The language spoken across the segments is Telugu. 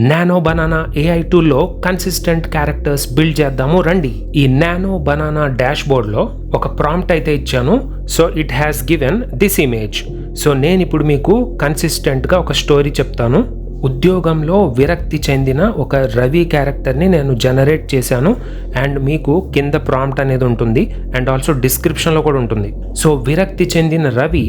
నానో బనానా AI టూల్లో కన్సిస్టెంట్ క్యారెక్టర్స్ బిల్డ్ చేద్దాము రండి. ఈ నానో బనానా డాష్ బోర్డ్లో ఒక ప్రాంప్ట్ అయితే ఇచ్చాను. So it has given this image. So నేను ఇప్పుడు మీకు కన్సిస్టెంట్గా ఒక స్టోరీ చెప్తాను. ఉద్యోగంలో విరక్తి చెందిన ఒక రవి క్యారెక్టర్ని నేను జనరేట్ చేశాను అండ్ మీకు కింద ప్రాంప్ట్ అనేది ఉంటుంది అండ్ ఆల్సో డిస్క్రిప్షన్లో కూడా ఉంటుంది. సో విరక్తి చెందిన రవి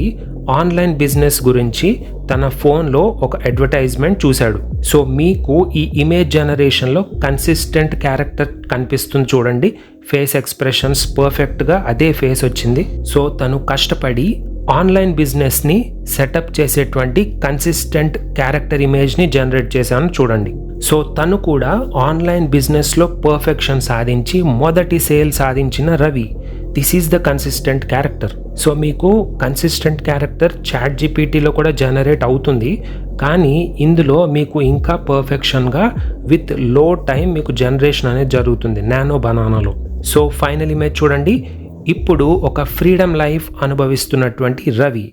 ఆన్లైన్ బిజినెస్ గురించి తన ఫోన్లో ఒక అడ్వర్టైజ్మెంట్ చూశాడు. సో మీకు ఈ ఇమేజ్ జనరేషన్లో కన్సిస్టెంట్ క్యారెక్టర్ కనిపిస్తుంది చూడండి. ఫేస్ ఎక్స్ప్రెషన్స్ పర్ఫెక్ట్గా అదే ఫేస్ వచ్చింది. సో తను కష్టపడి ఆన్లైన్ బిజినెస్ని సెటప్ చేసేటువంటి కన్సిస్టెంట్ క్యారెక్టర్ ఇమేజ్ని జనరేట్ చేశాను చూడండి. సో తను కూడా ఆన్లైన్ బిజినెస్లో పర్ఫెక్షన్ సాధించి మొదటి సేల్ సాధించిన Ravi. This is the consistent character. So మీకు కన్సిస్టెంట్ క్యారెక్టర్ ChatGPTలో కూడా జనరేట్ అవుతుంది, కానీ ఇందులో మీకు ఇంకా పర్ఫెక్షన్గా విత్ లో టైం మీకు జనరేషన్ అనేది జరుగుతుంది నానో బనానాలో. సో ఫైనల్ ఇమేజ్ చూడండి. ఇప్పుడు ఒక ఫ్రీడమ్ లైఫ్ అనుభవిస్తున్నటువంటి రవి.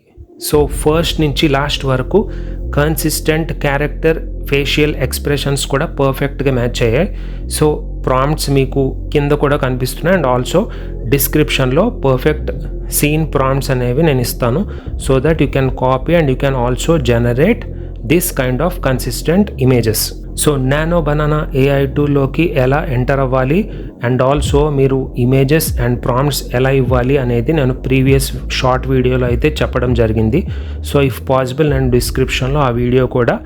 సో ఫస్ట్ నుంచి లాస్ట్ వరకు కన్సిస్టెంట్ క్యారెక్టర్ ఫేషియల్ ఎక్స్ప్రెషన్స్ కూడా పర్ఫెక్ట్గా మ్యాచ్ అయ్యాయి. సో ప్రాంప్ట్స్ మీకు కింద కూడా కనిపిస్తున్నాయి అండ్ ఆల్సో డిస్క్రిప్షన్లో పర్ఫెక్ట్ సీన్ ప్రాంప్ట్స్ అనేవి నేను ఇస్తాను. So that you can copy and you can also generate this kind of consistent images. So nano banana AI టూల్లోకి ఎలా ఎంటర్ అవ్వాలి అండ్ ఆల్సో మీరు ఇమేజెస్ అండ్ ప్రాంప్ట్స్ ఎలా ఇవ్వాలి అనేది నేను ప్రీవియస్ షార్ట్ వీడియోలో అయితే చెప్పడం జరిగింది. సో ఇఫ్ పాసిబుల్ నేను డిస్క్రిప్షన్లో ఆ వీడియో కూడా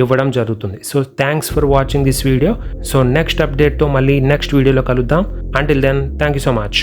ఇవ్వడం జరుగుతుంది. So thanks for watching this video. So next అప్డేట్తో మళ్ళీ నెక్స్ట్ వీడియోలో కలుద్దాం. Until then thank you so much.